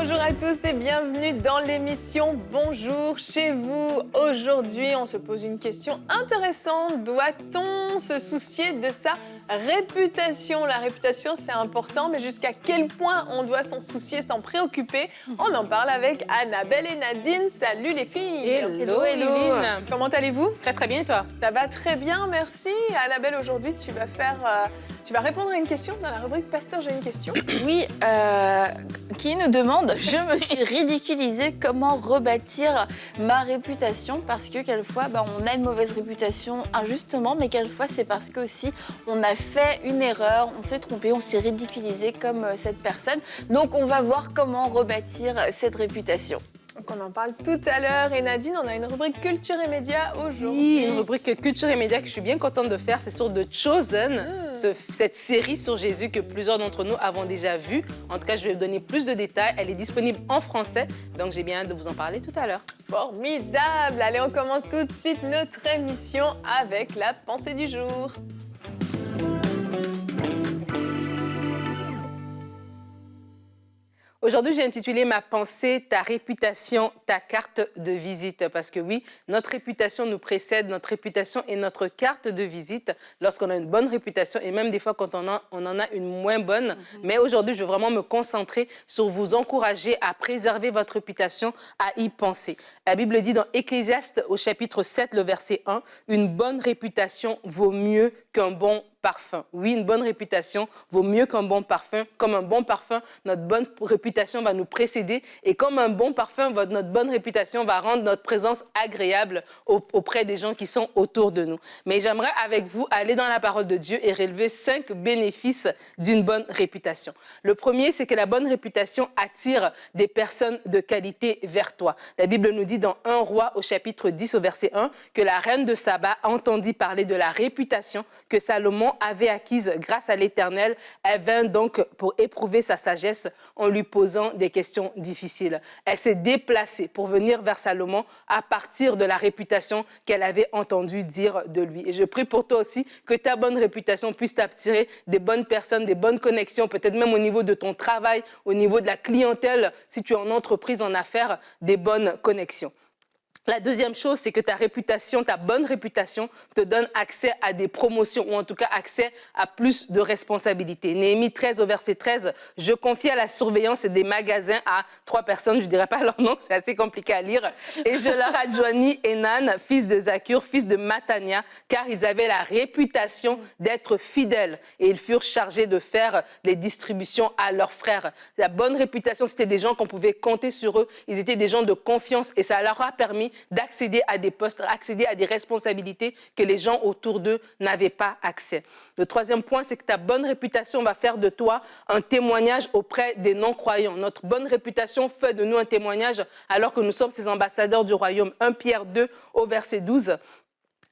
Bonjour à tous et bienvenue dans l'émission Bonjour chez vous. Aujourd'hui, on se pose une question intéressante. Doit-on se soucier de sa réputation? La réputation, c'est important, mais jusqu'à quel point on doit s'en soucier, s'en préoccuper? On en parle avec Annabelle et Nadine. Salut les filles! Hello, Eline. Comment allez-vous? Très très bien, toi? Ça va très bien, merci. Annabelle, aujourd'hui, tu vas répondre à une question dans la rubrique Pasteur, j'ai une question. Oui, qui nous demande, je me suis ridiculisée, comment rebâtir ma réputation? Parce que quelquefois, on a une mauvaise réputation injustement, mais quelquefois c'est parce que aussi on a fait une erreur, on s'est trompé, on s'est ridiculisé comme cette personne. Donc on va voir comment rebâtir cette réputation. Donc on en parle tout à l'heure. Et Nadine, on a une rubrique culture et médias aujourd'hui. Oui, une rubrique culture et médias que je suis bien contente de faire. C'est sur The Chosen, cette série sur Jésus que plusieurs d'entre nous avons déjà vue. En tout cas, je vais vous donner plus de détails. Elle est disponible en français, donc j'ai bien hâte de vous en parler tout à l'heure. Formidable! Allez, on commence tout de suite notre émission avec la pensée du jour. Aujourd'hui, j'ai intitulé ma pensée, ta réputation, ta carte de visite. Parce que oui, notre réputation nous précède, notre réputation est notre carte de visite lorsqu'on a une bonne réputation et même des fois quand on en a une moins bonne. Mais aujourd'hui, je veux vraiment me concentrer sur vous encourager à préserver votre réputation, à y penser. La Bible dit dans Ecclésiaste au chapitre 7, le verset 1, « Une bonne réputation vaut mieux qu'un bon parfum. » Oui, une bonne réputation vaut mieux qu'un bon parfum. Comme un bon parfum, notre bonne réputation va nous précéder. Et comme un bon parfum, notre bonne réputation va rendre notre présence agréable auprès des gens qui sont autour de nous. Mais j'aimerais avec vous aller dans la parole de Dieu et relever 5 bénéfices d'une bonne réputation. Le premier, c'est que la bonne réputation attire des personnes de qualité vers toi. La Bible nous dit dans 1 Roi au chapitre 10 au verset 1 que la reine de Saba entendit parler de la réputation que Salomon avait acquise grâce à l'Éternel. Elle vint donc pour éprouver sa sagesse en lui posant des questions difficiles. Elle s'est déplacée pour venir vers Salomon à partir de la réputation qu'elle avait entendu dire de lui. Et je prie pour toi aussi que ta bonne réputation puisse t'attirer des bonnes personnes, des bonnes connexions, peut-être même au niveau de ton travail, au niveau de la clientèle, si tu es en entreprise, en affaires, des bonnes connexions. La deuxième chose, c'est que ta réputation, ta bonne réputation, te donne accès à des promotions ou en tout cas accès à plus de responsabilités. Néhémie 13 au verset 13, « Je confie à la surveillance des magasins à 3 personnes, je ne dirai pas leur nom, c'est assez compliqué à lire, et je leur adjoignis Enan, fils de Zakur, fils de Matania, car ils avaient la réputation d'être fidèles et ils furent chargés de faire des distributions à leurs frères. » La bonne réputation, c'était des gens qu'on pouvait compter sur eux, ils étaient des gens de confiance et ça leur a permis d'accéder à des postes, accéder à des responsabilités que les gens autour d'eux n'avaient pas accès. Le troisième point, c'est que ta bonne réputation va faire de toi un témoignage auprès des non-croyants. Notre bonne réputation fait de nous un témoignage alors que nous sommes ces ambassadeurs du royaume. 1 Pierre 2 au verset 12.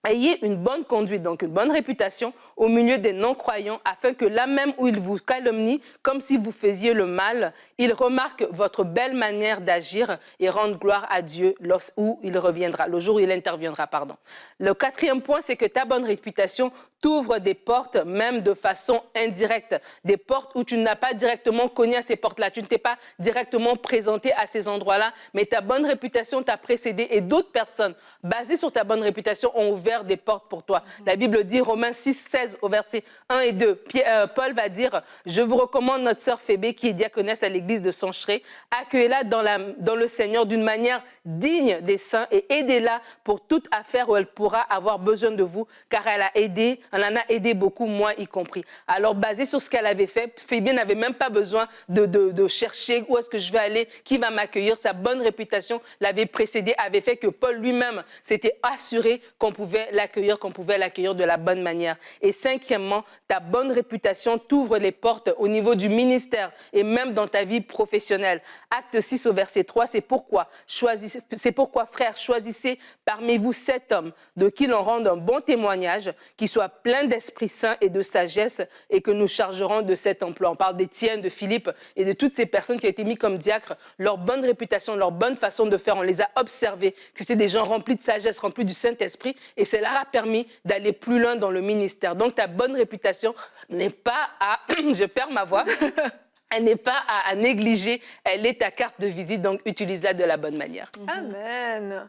Ayez une bonne conduite, donc une bonne réputation au milieu des non-croyants, afin que là même où ils vous calomnient, comme si vous faisiez le mal, ils remarquent votre belle manière d'agir et rendent gloire à Dieu où il reviendra, le jour où il interviendra, pardon. Le quatrième point, c'est que ta bonne réputation t'ouvre des portes, même de façon indirecte. Des portes où tu n'as pas directement cogné à ces portes-là, tu ne t'es pas directement présenté à ces endroits-là, mais ta bonne réputation t'a précédé et d'autres personnes, basées sur ta bonne réputation, ont ouvert des portes pour toi. La Bible dit, Romains 6, 16 au verset 1 et 2, Paul va dire, « Je vous recommande notre sœur Phébé qui est diaconesse à l'église de Sancheré. Accueillez-la dans le Seigneur d'une manière digne des saints et aidez-la pour toute affaire où elle pourra avoir besoin de vous, car elle en a aidé beaucoup, moi y compris. » Alors, basé sur ce qu'elle avait fait, Phébé n'avait même pas besoin de chercher où est-ce que je vais aller, qui va m'accueillir. Sa bonne réputation l'avait précédé, avait fait que Paul lui-même s'était assuré qu'on pouvait l'accueillir de la bonne manière. Et cinquièmement, ta bonne réputation t'ouvre les portes au niveau du ministère et même dans ta vie professionnelle. Acte 6 au verset 3, c'est pourquoi, frères, choisissez parmi vous 7 hommes de qui l'on rende un bon témoignage, qui soit plein d'Esprit Saint et de sagesse et que nous chargerons de cet emploi. On parle d'Étienne, de Philippe et de toutes ces personnes qui ont été mises comme diacres. Leur bonne réputation, leur bonne façon de faire, on les a observés, que c'était des gens remplis de sagesse, remplis du Saint-Esprit et cela a permis d'aller plus loin dans le ministère. Donc ta bonne réputation n'est pas à... je perds ma voix. elle n'est pas à négliger, elle est ta carte de visite, donc utilise-la de la bonne manière. Amen.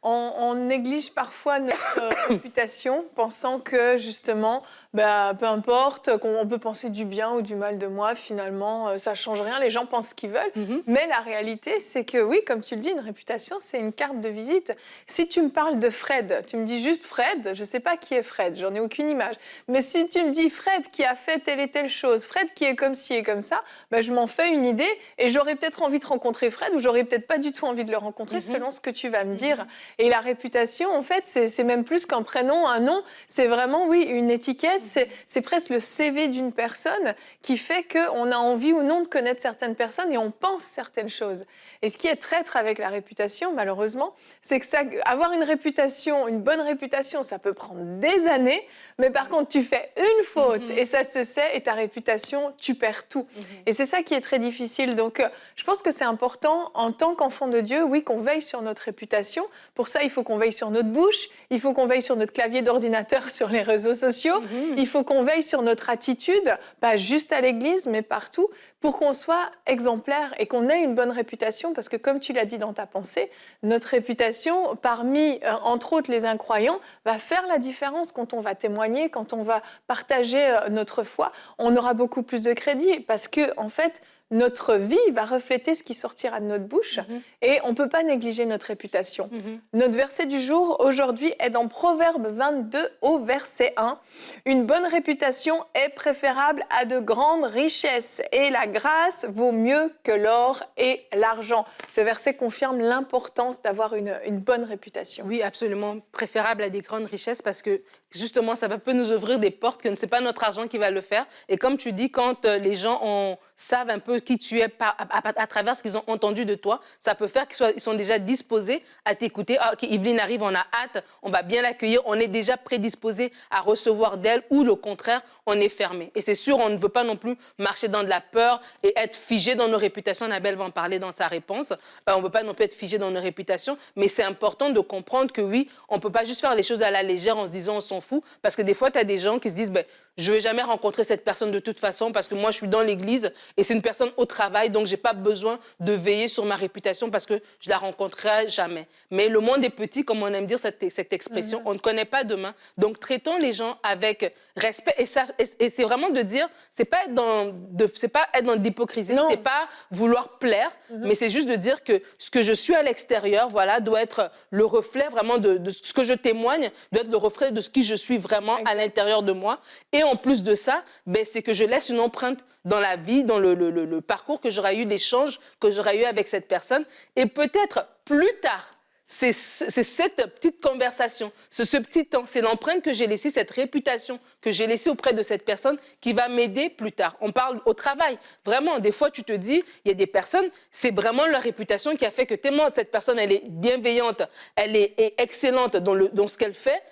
On néglige parfois notre réputation, pensant que justement, peu importe, qu'on peut penser du bien ou du mal de moi, finalement, ça ne change rien, les gens pensent ce qu'ils veulent. Mais la réalité, c'est que oui, comme tu le dis, une réputation, c'est une carte de visite. Si tu me parles de Fred, tu me dis juste Fred, je ne sais pas qui est Fred, j'en ai aucune image. Mais si tu me dis Fred qui a fait telle et telle chose, Fred qui est comme ci et comme ça, je m'en fais une idée et j'aurais peut-être envie de rencontrer Fred ou j'aurais peut-être pas du tout envie de le rencontrer selon ce que tu vas me dire. Et la réputation, en fait, c'est même plus qu'un prénom, un nom. C'est vraiment, oui, une étiquette. C'est presque le CV d'une personne qui fait qu'on a envie ou non de connaître certaines personnes et on pense certaines choses. Et ce qui est traître avec la réputation, malheureusement, c'est que avoir une réputation, une bonne réputation, ça peut prendre des années. Mais par contre, tu fais une faute et ça se sait et ta réputation, tu perds tout. Et c'est ça qui est très difficile. Donc, je pense que c'est important, en tant qu'enfant de Dieu, oui, qu'on veille sur notre réputation. Pour ça, il faut qu'on veille sur notre bouche, il faut qu'on veille sur notre clavier d'ordinateur sur les réseaux sociaux, il faut qu'on veille sur notre attitude, pas juste à l'église, mais partout, pour qu'on soit exemplaire et qu'on ait une bonne réputation, parce que comme tu l'as dit dans ta pensée, notre réputation, parmi, entre autres, les incroyants, va faire la différence quand on va témoigner, quand on va partager notre foi. On aura beaucoup plus de crédit, parce que, en fait, notre vie va refléter ce qui sortira de notre bouche et on ne peut pas négliger notre réputation. Notre verset du jour aujourd'hui est dans Proverbe 22 au verset 1. Une bonne réputation est préférable à de grandes richesses et la grâce vaut mieux que l'or et l'argent. Ce verset confirme l'importance d'avoir une bonne réputation. Oui, absolument. Préférable à des grandes richesses parce que justement, ça peut nous ouvrir des portes que ce n'est pas notre argent qui va le faire. Et comme tu dis, quand les gens savent un peu qui tu es à travers ce qu'ils ont entendu de toi, ça peut faire qu'ils sont déjà disposés à t'écouter. Ah, ok, Yveline arrive, on a hâte, on va bien l'accueillir, on est déjà prédisposé à recevoir d'elle ou le contraire, on est fermé. Et c'est sûr, on ne veut pas non plus marcher dans de la peur et être figé dans nos réputations. Annabelle va en parler dans sa réponse. On ne veut pas non plus être figé dans nos réputations, mais c'est important de comprendre que oui, on ne peut pas juste faire les choses à la légère en se disant on s'en fout, parce que des fois, tu as des gens qui se disent je ne vais jamais rencontrer cette personne de toute façon parce que moi, je suis dans l'église et c'est une personne au travail, donc je n'ai pas besoin de veiller sur ma réputation parce que je ne la rencontrerai jamais. Mais le monde est petit, comme on aime dire cette expression, on ne connaît pas demain. Donc, traitons les gens avec respect. Et c'est vraiment de dire, c'est pas être dans l'hypocrisie, c'est pas vouloir plaire, mais c'est juste de dire que ce que je suis à l'extérieur, voilà, doit être le reflet vraiment de ce que je témoigne, doit être le reflet de ce qui je suis vraiment à l'intérieur de moi. Et en plus de ça, c'est que je laisse une empreinte dans la vie, dans le parcours que j'aurai eu, l'échange que j'aurai eu avec cette personne. Et peut-être plus tard, c'est cette petite conversation, ce petit temps, c'est l'empreinte que j'ai laissée, cette réputation que j'ai laissée auprès de cette personne qui va m'aider plus tard. On parle au travail. Vraiment, des fois, tu te dis, il y a des personnes, c'est vraiment leur réputation qui a fait que tellement cette personne, elle est bienveillante, elle est excellente dans ce qu'elle fait.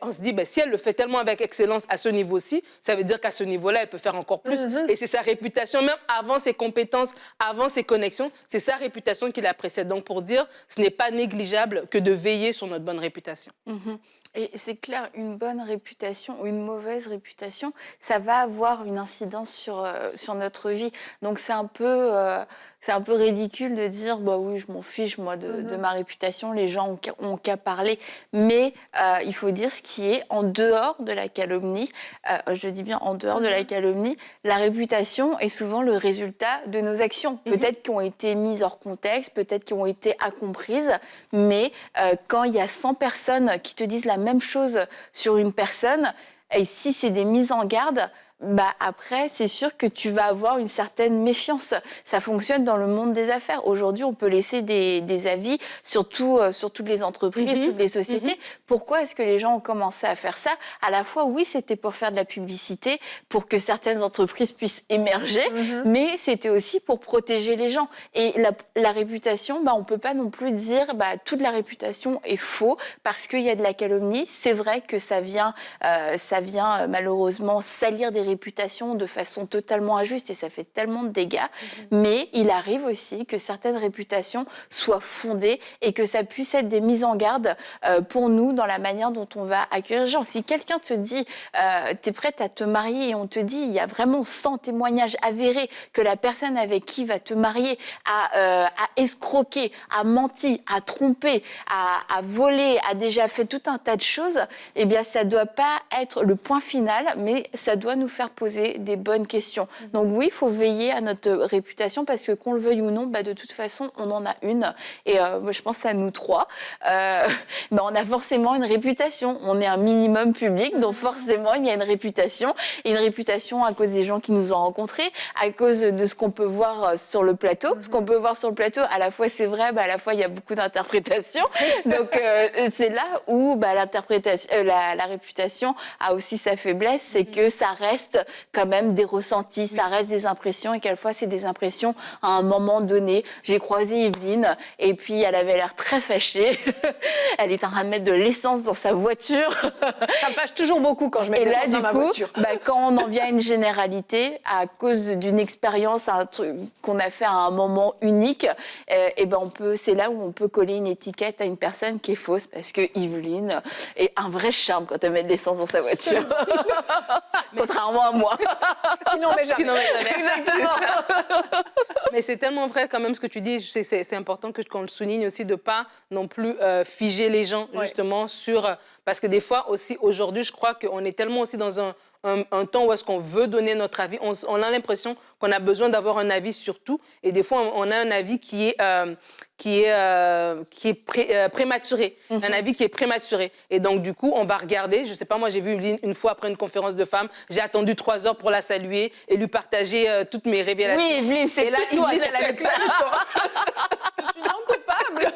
On se dit, si elle le fait tellement avec excellence à ce niveau-ci, ça veut dire qu'à ce niveau-là, elle peut faire encore plus. Et c'est sa réputation, même avant ses compétences, avant ses connexions, c'est sa réputation qui la précède. Donc, pour dire, ce n'est pas négligeable que de veiller sur notre bonne réputation. Et c'est clair, une bonne réputation ou une mauvaise réputation, ça va avoir une incidence sur notre vie. Donc c'est un peu ridicule de dire bah oui, je m'en fiche moi de ma réputation, les gens ont qu'à parler. Mais il faut dire ce qui est en dehors de la calomnie. Je dis bien en dehors de la calomnie. La réputation est souvent le résultat de nos actions. Peut-être qui ont été mises hors contexte, peut-être qui ont été incomprises. Mais quand il y a 100 personnes qui te disent la même chose sur une personne, et si c'est des mises en garde, après, c'est sûr que tu vas avoir une certaine méfiance. Ça fonctionne dans le monde des affaires. Aujourd'hui, on peut laisser des avis sur toutes les entreprises, toutes les sociétés. Pourquoi est-ce que les gens ont commencé à faire ça? À la fois, oui, c'était pour faire de la publicité, pour que certaines entreprises puissent émerger, mais c'était aussi pour protéger les gens. Et la réputation, on ne peut pas non plus dire toute la réputation est faux parce qu'il y a de la calomnie. C'est vrai que ça vient malheureusement salir des réputations réputations de façon totalement injuste et ça fait tellement de dégâts. Mais il arrive aussi que certaines réputations soient fondées et que ça puisse être des mises en garde pour nous dans la manière dont on va accueillir les gens. Si quelqu'un te dit tu es prête à te marier et on te dit il y a vraiment 100 témoignages avérés que la personne avec qui va te marier a escroqué, a menti, a trompé, a volé, a déjà fait tout un tas de choses, eh bien ça ne doit pas être le point final, mais ça doit nous faire poser des bonnes questions. Donc oui, il faut veiller à notre réputation parce que qu'on le veuille ou non, de toute façon, on en a une. Et moi, je pense à nous trois. On a forcément une réputation. On est un minimum public, donc forcément, il y a une réputation. Et une réputation à cause des gens qui nous ont rencontrés, à cause de ce qu'on peut voir sur le plateau. Ce qu'on peut voir sur le plateau, à la fois c'est vrai, à la fois il y a beaucoup d'interprétations. Donc c'est là où la réputation a aussi sa faiblesse, c'est que ça reste quand même des ressentis, ça reste des impressions et quelquefois c'est des impressions à un moment donné. J'ai croisé Evelyne et puis elle avait l'air très fâchée. Elle était en train de mettre de l'essence dans sa voiture. Ça me fâche toujours beaucoup quand je mets de l'essence dans ma voiture. Quand on en vient à une généralité, à cause d'une expérience, un truc qu'on a fait à un moment unique, c'est là où on peut coller une étiquette à une personne qui est fausse parce que Evelyne est un vrai charme quand elle met de l'essence dans sa voiture. Contrairement à moi. Qui n'en met jamais. Exactement. Mais c'est tellement vrai quand même ce que tu dis, c'est important qu'on le souligne aussi de ne pas non plus figer les gens justement sur... Parce que des fois aussi, aujourd'hui, je crois qu'on est tellement aussi dans un temps où est-ce qu'on veut donner notre avis. On a l'impression qu'on a besoin d'avoir un avis sur tout. Et des fois, on a un avis qui est prématuré. Un avis qui est prématuré. Et donc, du coup, on va regarder. Je ne sais pas, moi, j'ai vu une fois après une conférence de femmes, j'ai attendu 3 heures pour la saluer et lui partager toutes mes révélations. Oui, Evelyne, c'est tout toi. Elle avait pas le temps. Je suis non coupable.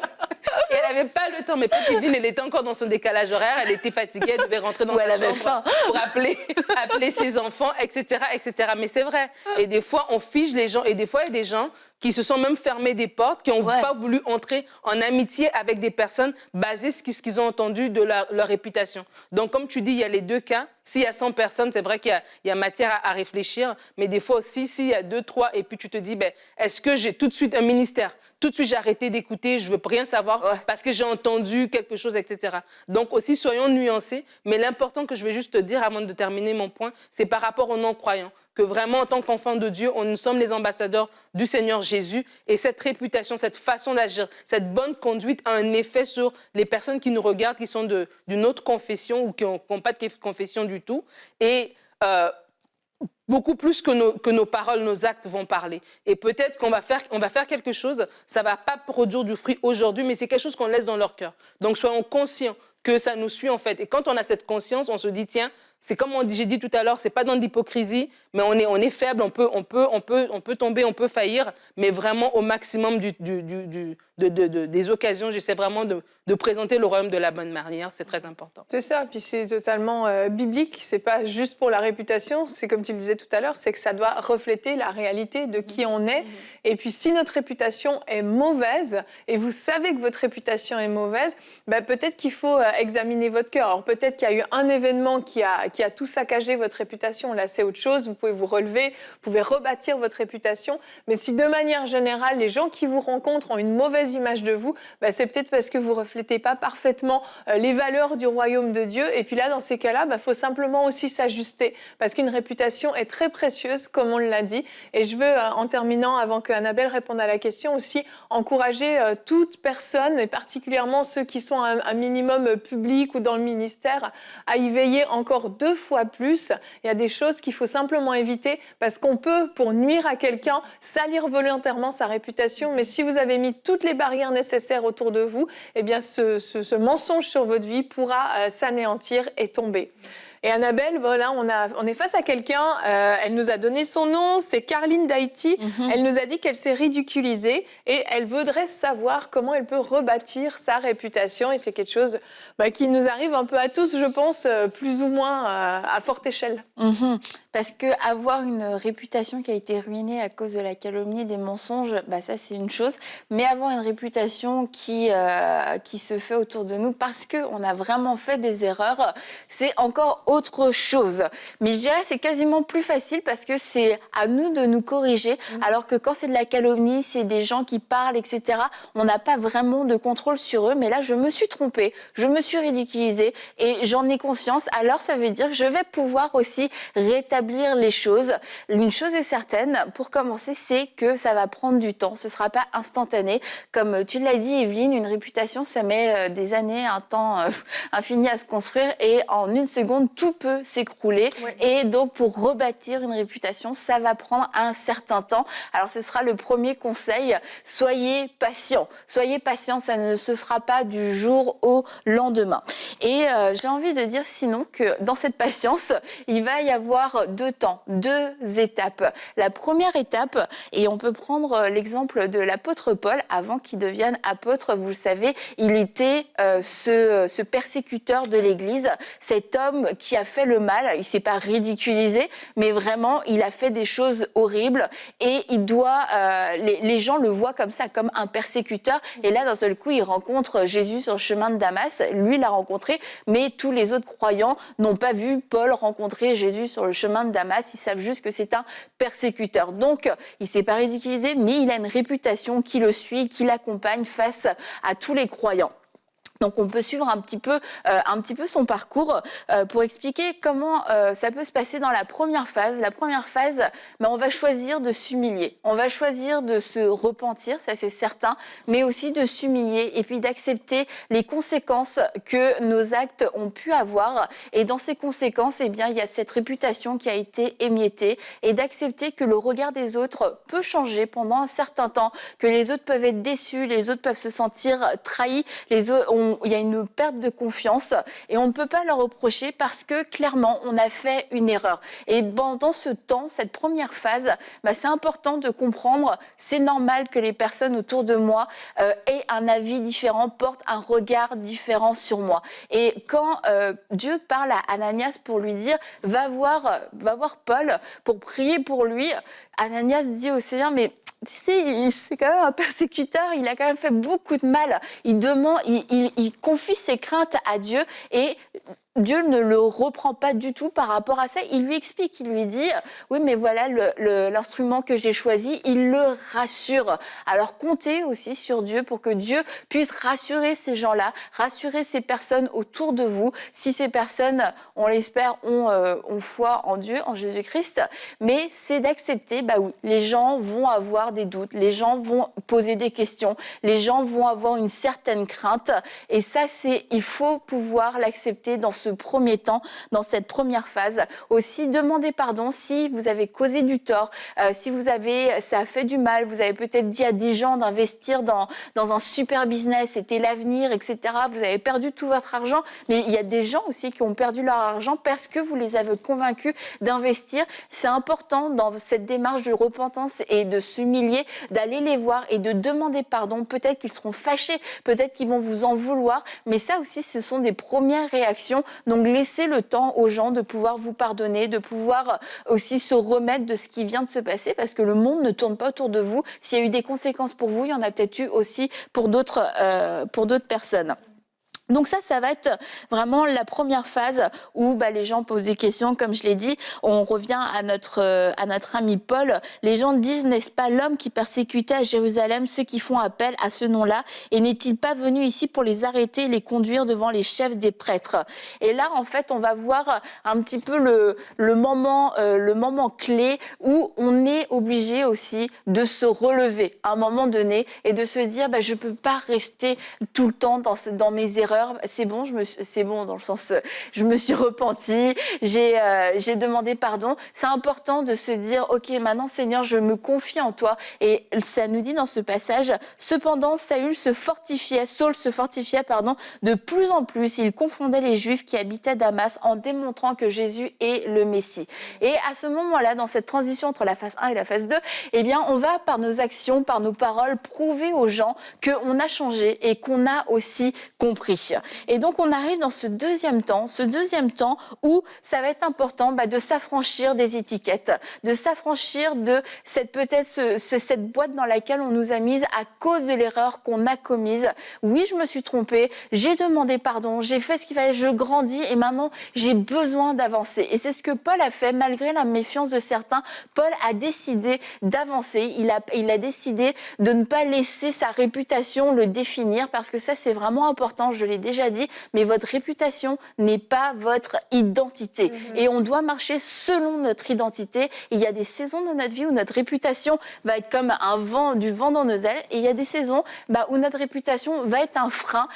Et elle n'avait pas le temps. Mais peut-être Evelyne, elle était encore dans son décalage horaire. Elle était fatiguée, elle devait rentrer dans sa chambre pour appeler ses enfants, etc., etc. Mais c'est vrai. Et des fois, on fige les gens. Et des fois, il y a des gens qui se sont même fermés des portes, qui n'ont pas voulu entrer en amitié avec des personnes basées sur ce qu'ils ont entendu de leur réputation. Donc, comme tu dis, il y a les deux cas. S'il y a 100 personnes, c'est vrai qu'il y a matière à réfléchir. Mais des fois aussi, s'il y a 2, 3, et puis tu te dis, est-ce que j'ai tout de suite un ministère ? Tout de suite, j'ai arrêté d'écouter, je ne veux rien savoir parce que j'ai entendu quelque chose, etc. Donc aussi, soyons nuancés. Mais l'important que je vais juste te dire avant de terminer mon point, c'est par rapport aux non-croyants. Que vraiment, en tant qu'enfants de Dieu, nous sommes les ambassadeurs du Seigneur Jésus. Et cette réputation, cette façon d'agir, cette bonne conduite a un effet sur les personnes qui nous regardent, qui sont d'une autre confession ou qui n'ont pas de confession du tout. Et beaucoup plus que nos paroles, nos actes vont parler. Et peut-être qu'on va faire quelque chose, ça ne va pas produire du fruit aujourd'hui, mais c'est quelque chose qu'on laisse dans leur cœur. Donc soyons conscients que ça nous suit en fait. Et quand on a cette conscience, on se dit, tiens, c'est comme j'ai dit tout à l'heure, c'est pas dans l'hypocrisie, mais on est faible, on peut tomber, on peut faillir, mais vraiment au maximum des occasions, j'essaie vraiment de présenter le royaume de la bonne manière, c'est très important. C'est ça, puis c'est totalement biblique, c'est pas juste pour la réputation, c'est comme tu le disais tout à l'heure, c'est que ça doit refléter la réalité de qui on est. Et puis si notre réputation est mauvaise, et vous savez que votre réputation est mauvaise, peut-être qu'il faut examiner votre cœur. Alors peut-être qu'il y a eu un événement qui a tout saccagé votre réputation, là c'est autre chose, vous pouvez vous relever, vous pouvez rebâtir votre réputation, mais si de manière générale, les gens qui vous rencontrent ont une mauvaise image de vous, c'est peut-être parce que vous reflétez pas parfaitement les valeurs du royaume de Dieu, et puis là, dans ces cas-là, faut simplement aussi s'ajuster, parce qu'une réputation est très précieuse, comme on l'a dit, et je veux, en terminant, avant que Annabelle réponde à la question, aussi encourager toute personne, et particulièrement ceux qui sont un minimum public ou dans le ministère, à y veiller encore 2 fois plus. Il y a des choses qu'il faut simplement éviter parce qu'on peut, pour nuire à quelqu'un, salir volontairement sa réputation. Mais si vous avez mis toutes les barrières nécessaires autour de vous, eh bien ce mensonge sur votre vie pourra s'anéantir et tomber. Et Annabelle, voilà, on est face à quelqu'un, elle nous a donné son nom, c'est Carline d'Haïti. Elle nous a dit qu'elle s'est ridiculisée et elle voudrait savoir comment elle peut rebâtir sa réputation. Et c'est quelque chose qui nous arrive un peu à tous, je pense, plus ou moins à forte échelle. Parce qu'avoir une réputation qui a été ruinée à cause de la calomnie, des mensonges, ça c'est une chose. Mais avoir une réputation qui se fait autour de nous parce qu'on a vraiment fait des erreurs, c'est encore autre chose. Mais je dirais c'est quasiment plus facile parce que c'est à nous de nous corriger, alors que quand c'est de la calomnie, c'est des gens qui parlent, etc., on n'a pas vraiment de contrôle sur eux. Mais là, je me suis trompée, je me suis ridiculisée et j'en ai conscience. Alors, ça veut dire que je vais pouvoir aussi rétablir les choses. Une chose est certaine, pour commencer, c'est que ça va prendre du temps. Ce ne sera pas instantané. Comme tu l'as dit, Evelyne, une réputation, ça met des années, un temps infini à se construire et en une seconde, tout peut s'écrouler. Ouais. Et donc, pour rebâtir une réputation, ça va prendre un certain temps. Alors, ce sera le premier conseil. Soyez patient. Soyez patient, ça ne se fera pas du jour au lendemain. Et j'ai envie de dire sinon que dans cette patience, il va y avoir deux temps, deux étapes. La première étape, et on peut prendre l'exemple de l'apôtre Paul, avant qu'il devienne apôtre, vous le savez, il était ce persécuteur de l'Église, cet homme qui a fait le mal, il ne s'est pas ridiculisé, mais vraiment, il a fait des choses horribles et il doit, les gens le voient comme ça, comme un persécuteur. Et là, d'un seul coup, il rencontre Jésus sur le chemin de Damas. Lui l'a rencontré, mais tous les autres croyants n'ont pas vu Paul rencontrer Jésus sur le chemin de Damas. Ils savent juste que c'est un persécuteur. Donc, il ne s'est pas ridiculisé, mais il a une réputation qui le suit, qui l'accompagne face à tous les croyants. Donc on peut suivre un petit peu son parcours pour expliquer comment ça peut se passer dans la première phase. La première phase, on va choisir de s'humilier. On va choisir de se repentir, ça c'est certain, mais aussi de s'humilier et puis d'accepter les conséquences que nos actes ont pu avoir. Et dans ces conséquences, il y a cette réputation qui a été émiettée et d'accepter que le regard des autres peut changer pendant un certain temps, que les autres peuvent être déçus, les autres peuvent se sentir trahis, il y a une perte de confiance et on ne peut pas leur reprocher parce que clairement on a fait une erreur. Et pendant ce temps, cette première phase, c'est important de comprendre, c'est normal que les personnes autour de moi aient un avis différent, portent un regard différent sur moi. Et quand Dieu parle à Ananias pour lui dire va voir Paul pour prier pour lui, Ananias dit au Seigneur mais c'est quand même un persécuteur, il a quand même fait beaucoup de mal. Il confie ses craintes à Dieu et Dieu ne le reprend pas du tout par rapport à ça. Il lui explique, il lui dit « Oui, mais voilà l'instrument que j'ai choisi. » Il le rassure. Alors, comptez aussi sur Dieu pour que Dieu puisse rassurer ces gens-là, rassurer ces personnes autour de vous. Si ces personnes, on l'espère, ont foi en Dieu, en Jésus-Christ. Mais c'est d'accepter, oui, les gens vont avoir des doutes, les gens vont poser des questions, les gens vont avoir une certaine crainte. Et ça, il faut pouvoir l'accepter dans ce premier temps, dans cette première phase. Aussi, demandez pardon si vous avez causé du tort, si ça a fait du mal, vous avez peut-être dit à des gens d'investir dans un super business, c'était l'avenir, etc. Vous avez perdu tout votre argent, mais il y a des gens aussi qui ont perdu leur argent parce que vous les avez convaincus d'investir. C'est important dans cette démarche de repentance et de s'humilier, d'aller les voir et de demander pardon. Peut-être qu'ils seront fâchés, peut-être qu'ils vont vous en vouloir, mais ça aussi, ce sont des premières réactions. Donc, laissez le temps aux gens de pouvoir vous pardonner, de pouvoir aussi se remettre de ce qui vient de se passer, parce que le monde ne tourne pas autour de vous. S'il y a eu des conséquences pour vous, il y en a peut-être eu aussi pour d'autres personnes. Donc ça va être vraiment la première phase où les gens posent des questions, comme je l'ai dit. On revient à notre ami Paul. Les gens disent, n'est-ce pas l'homme qui persécutait à Jérusalem ceux qui font appel à ce nom-là? Et n'est-il pas venu ici pour les arrêter et les conduire devant les chefs des prêtres? Et là, en fait, on va voir un petit peu le moment clé où on est obligé aussi de se relever à un moment donné et de se dire, je peux pas rester tout le temps dans mes erreurs. C'est bon, dans le sens, je me suis repentie, j'ai demandé pardon. C'est important de se dire, ok, maintenant Seigneur, je me confie en toi. Et ça nous dit dans ce passage, cependant, Saül se fortifiait de plus en plus. Il confondait les Juifs qui habitaient Damas en démontrant que Jésus est le Messie. Et à ce moment-là, dans cette transition entre la phase 1 et la phase 2, on va par nos actions, par nos paroles, prouver aux gens qu'on a changé et qu'on a aussi compris. Et donc, on arrive dans ce deuxième temps où ça va être important de s'affranchir des étiquettes, de s'affranchir de cette boîte dans laquelle on nous a mise à cause de l'erreur qu'on a commise. Oui, je me suis trompée, j'ai demandé pardon, j'ai fait ce qu'il fallait, je grandis et maintenant, j'ai besoin d'avancer. Et c'est ce que Paul a fait, malgré la méfiance de certains. Paul a décidé d'avancer, il a décidé de ne pas laisser sa réputation le définir, parce que ça, c'est vraiment important, je l'ai déjà dit, mais votre réputation n'est pas votre identité. Et on doit marcher selon notre identité. Il y a des saisons dans notre vie où notre réputation va être comme du vent dans nos ailes, et il y a des saisons où notre réputation va être un frein.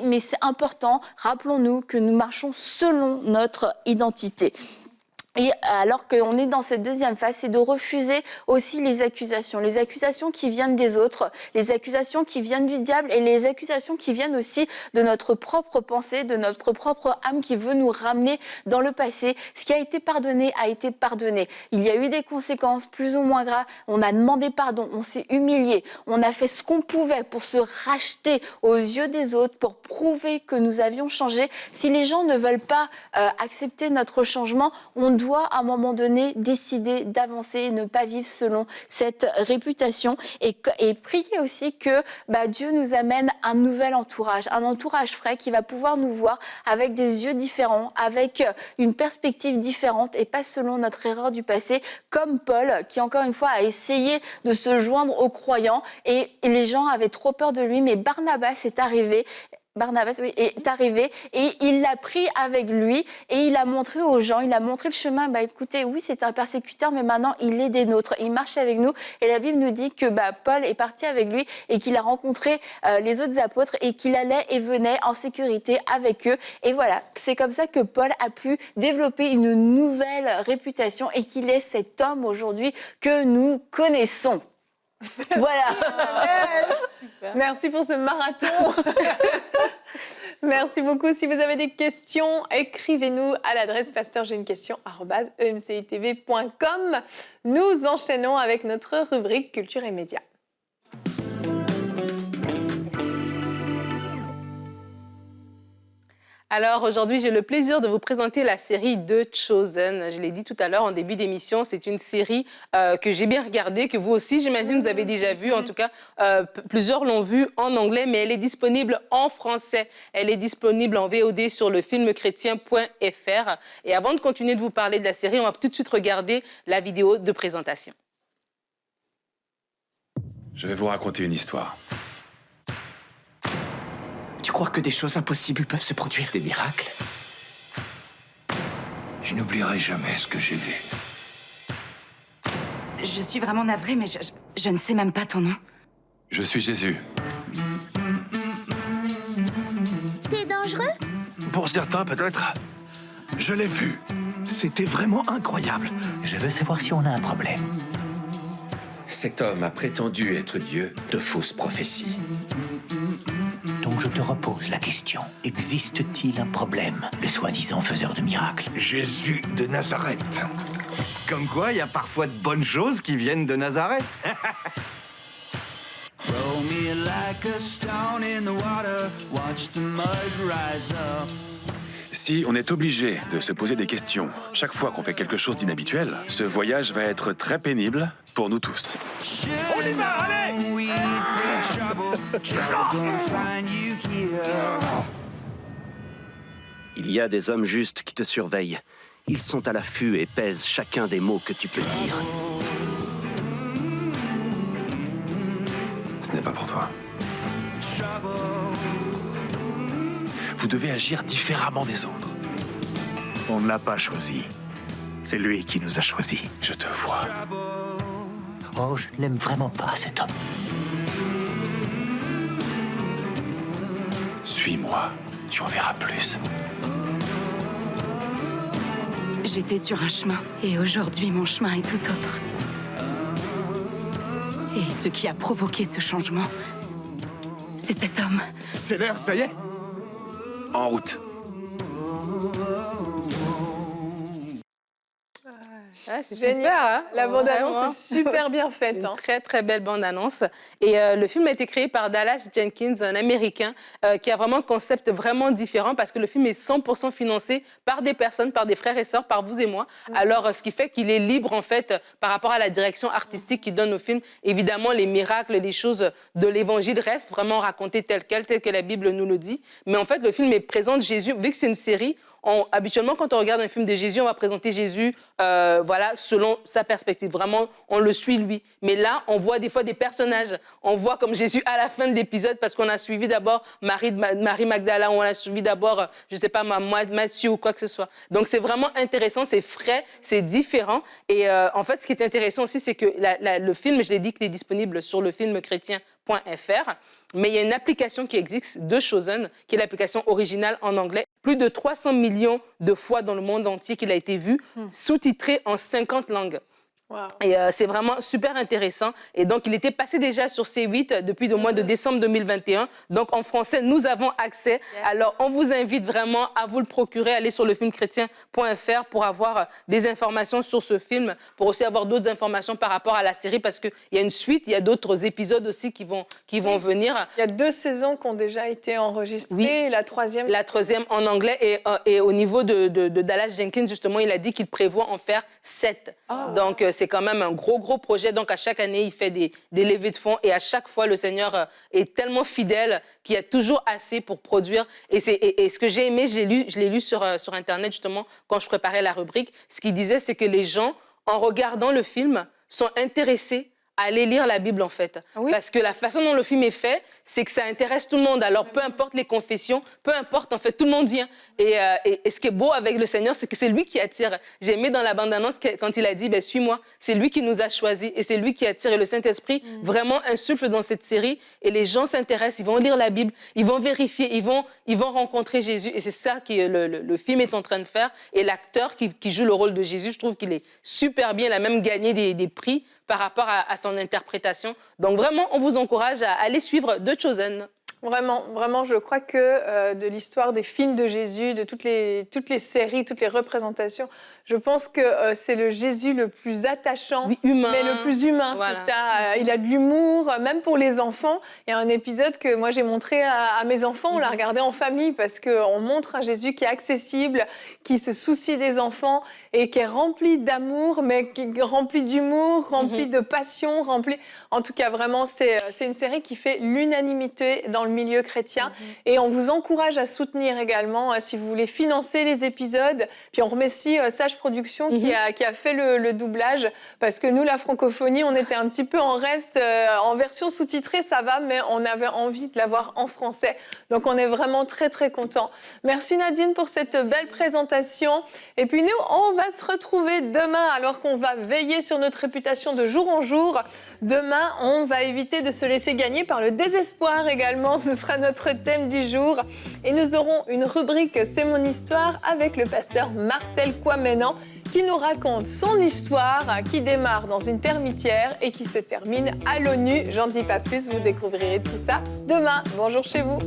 Mais c'est important, rappelons-nous que nous marchons selon notre identité. Et alors qu'on est dans cette deuxième phase, c'est de refuser aussi les accusations qui viennent des autres, les accusations qui viennent du diable et les accusations qui viennent aussi de notre propre pensée, de notre propre âme qui veut nous ramener dans le passé. Ce qui a été pardonné a été pardonné. Il y a eu des conséquences plus ou moins graves. On a demandé pardon, on s'est humilié, on a fait ce qu'on pouvait pour se racheter aux yeux des autres, pour prouver que nous avions changé. Si les gens ne veulent pas accepter notre changement, on doit à un moment donné décider d'avancer et ne pas vivre selon cette réputation, et prier aussi que Dieu nous amène un nouvel entourage, un entourage frais qui va pouvoir nous voir avec des yeux différents, avec une perspective différente et pas selon notre erreur du passé, comme Paul qui encore une fois a essayé de se joindre aux croyants et les gens avaient trop peur de lui, mais Barnabas est arrivé et il l'a pris avec lui et il a montré aux gens, il a montré le chemin. Écoutez, oui, c'est un persécuteur, mais maintenant il est des nôtres, il marche avec nous. Et la Bible nous dit que Paul est parti avec lui et qu'il a rencontré les autres apôtres et qu'il allait et venait en sécurité avec eux. Et voilà, c'est comme ça que Paul a pu développer une nouvelle réputation et qu'il est cet homme aujourd'hui que nous connaissons. Voilà. Super. Merci pour ce marathon. Merci beaucoup. Si vous avez des questions, écrivez-nous à l'adresse pasteur.j'ai-une-question@emcitv.com. Nous enchaînons avec notre rubrique Culture et Médias. Alors aujourd'hui, j'ai le plaisir de vous présenter la série The Chosen. Je l'ai dit tout à l'heure en début d'émission, c'est une série que j'ai bien regardée, que vous aussi, j'imagine, vous avez déjà vue. En tout cas, plusieurs l'ont vue en anglais, mais elle est disponible en français. Elle est disponible en VOD sur le filmchrétien.fr. Et avant de continuer de vous parler de la série, on va tout de suite regarder la vidéo de présentation. Je vais vous raconter une histoire. Tu crois que des choses impossibles peuvent se produire? Des miracles? Je n'oublierai jamais ce que j'ai vu. Je suis vraiment navrée, mais je ne sais même pas ton nom. Je suis Jésus. T'es dangereux? Pour certains, peut-être. Je l'ai vu. C'était vraiment incroyable. Je veux savoir si on a un problème. Cet homme a prétendu être Dieu de fausses prophéties. Donc je te repose la question. Existe-t-il un problème, le soi-disant faiseur de miracles? Jésus de Nazareth. Comme quoi, il y a parfois de bonnes choses qui viennent de Nazareth. Si on est obligé de se poser des questions chaque fois qu'on fait quelque chose d'inhabituel, ce voyage va être très pénible pour nous tous. On y va, allez! Il y a des hommes justes qui te surveillent. Ils sont à l'affût et pèsent chacun des mots que tu peux dire. Ce n'est pas pour toi. Vous devez agir différemment des autres. On ne l'a pas choisi. C'est lui qui nous a choisis. Je te vois. Oh, je ne l'aime vraiment pas, cet homme. Suis-moi, tu en verras plus. J'étais sur un chemin, et aujourd'hui, mon chemin est tout autre. Et ce qui a provoqué ce changement, c'est cet homme. C'est l'heure, ça y est. En route. Ouais, c'est Génial. super, hein? La bande-annonce Vraiment. est super bien faite. Une Hein. très, très belle bande-annonce. Et le film a été créé par Dallas Jenkins, un Américain, qui a vraiment un concept vraiment différent parce que le film est 100% financé par des personnes, par des frères et sœurs, par vous et moi. Alors, ce qui fait qu'il est libre, en fait, par rapport à la direction artistique qu'il donne au film. Évidemment, les miracles, les choses de l'Évangile restent vraiment racontées telles quelles, telles que la Bible nous le dit. Mais en fait, le film présente Jésus, vu que c'est une série, habituellement, quand on regarde un film de Jésus, on va présenter Jésus voilà, selon sa perspective. Vraiment, on le suit, lui. Mais là, on voit des fois des personnages. On voit comme Jésus à la fin de l'épisode parce qu'on a suivi d'abord Marie Magdala, on a suivi d'abord, je ne sais pas, Matthieu ou quoi que ce soit. Donc, c'est vraiment intéressant, c'est frais, c'est différent. Et en fait, ce qui est intéressant aussi, c'est que le film, je l'ai dit qu'il est disponible sur lefilmchrétien.fr. Mais il y a une application qui existe de Chosen, qui est l'application originale en anglais. Plus de 300 millions de fois dans le monde entier qu'il a été vu, sous-titré en 50 langues. Wow. Et c'est vraiment super intéressant. Et donc, il était passé déjà sur C8 depuis le mois de décembre 2021. Donc, en français, nous avons accès. Yes. Alors, on vous invite vraiment à vous le procurer. Allez sur lefilmchrétien.fr pour avoir des informations sur ce film, pour aussi avoir d'autres informations par rapport à la série, parce qu'il y a une suite, il y a d'autres épisodes aussi qui vont venir. Il y a 2 saisons qui ont déjà été enregistrées. Oui. La troisième en anglais. Et au niveau de Dallas Jenkins, justement, il a dit qu'il prévoit en faire 7. Oh. Donc, c'est quand même un gros projet. Donc, à chaque année, il fait des levées de fonds. Et à chaque fois, le Seigneur est tellement fidèle qu'il y a toujours assez pour produire. Et ce que j'ai aimé, je l'ai lu sur Internet, justement, quand je préparais la rubrique. Ce qu'il disait, c'est que les gens, en regardant le film, sont intéressés à aller lire la Bible, en fait. Oui. Parce que la façon dont le film est fait, c'est que ça intéresse tout le monde. Alors, peu importe les confessions, peu importe, en fait, tout le monde vient. Et ce qui est beau avec le Seigneur, c'est que c'est lui qui attire. J'ai aimé dans la bande-annonce quand il a dit, ben, suis-moi. C'est lui qui nous a choisis et c'est lui qui attire. Et le Saint-Esprit vraiment insuffle dans cette série. Et les gens s'intéressent, ils vont lire la Bible, ils vont vérifier, ils vont rencontrer Jésus. Et c'est ça que le film est en train de faire. Et l'acteur qui joue le rôle de Jésus, je trouve qu'il est super bien. Il a même gagné des prix par rapport à son interprétation. Donc vraiment, on vous encourage à aller suivre The Chosen. Vraiment, je crois que de l'histoire des films de Jésus, de toutes les séries, toutes les représentations, je pense que c'est le Jésus le plus attachant, oui, humain. Mais le plus humain, voilà. C'est ça. Il a de l'humour, même pour les enfants. Il y a un épisode que moi j'ai montré à mes enfants, on l'a regardé en famille parce qu'on montre un Jésus qui est accessible, qui se soucie des enfants et qui est rempli d'amour, mais qui est rempli d'humour, rempli de passion, En tout cas, vraiment, c'est une série qui fait l'unanimité dans le milieu chrétien. Et on vous encourage à soutenir également si vous voulez financer les épisodes. Puis on remercie Sage Productions qui a fait le doublage parce que nous, la francophonie, on était un petit peu en reste. En version sous-titrée, ça va, mais on avait envie de l'avoir en français. Donc on est vraiment très contents. Merci Nadine pour cette belle présentation. Et puis nous, on va se retrouver demain alors qu'on va veiller sur notre réputation de jour en jour. Demain, on va éviter de se laisser gagner par le désespoir également. Ce sera notre thème du jour. Et nous aurons une rubrique « C'est mon histoire » avec le pasteur Marcel Kouamenan qui nous raconte son histoire qui démarre dans une termitière et qui se termine à l'ONU. J'en dis pas plus, vous découvrirez tout ça demain. Bonjour chez vous.